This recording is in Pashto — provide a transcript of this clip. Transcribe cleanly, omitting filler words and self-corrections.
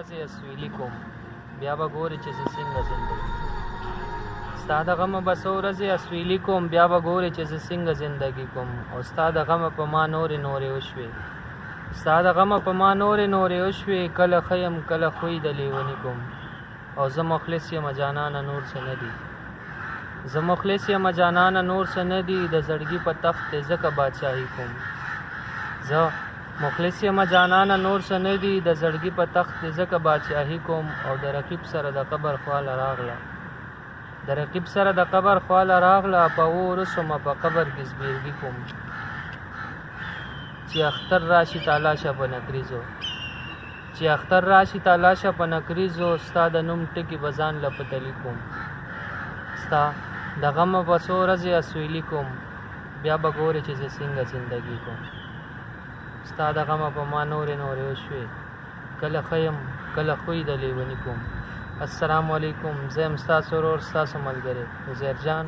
ورځې اسویلي کوم بیا به ګورې چې زه څنګه زندګي ستا د غمه به څو ورځې اسویلي کوم بیا به ګورې چې زه څنګه زندګي کوم او ستا د غمه په ما نورې وشوې ستا د غمه په ما نورې وشوې کله ښه یم کله خوی د لیوني کوم او زه مخلص یم جانانه نور څه نه دي زه مخلص یم جانانه نور څه نه دي د زړګي په تخت دی ځکه باچاهي کوم زه مخلص یم جانانه نور څه نه دي د زړګي په تخت دی ځکه باچاهي کوم او د رقیب سره د قبر خواله راغله د رقیب سره د قبر خواله راغله په ورسمه په قبر کې زبیرګي کوم چې اختر راشي تالاشه په نکریزو چې اختر راشي تالاشه په نکریزو ستا د نوم ټکي به ځان له په تلي کوم ستا د غمه په څو ورځې اسویلي کوم بیا به ګورې چې زه څنګه زندګي کوم ستا د غمه په ما نورې وشوې کله ښه یم کله خوی د لیوني کوم السلام علیکم زه یم ستاسو ورور ستاسو ملګری عزیر جان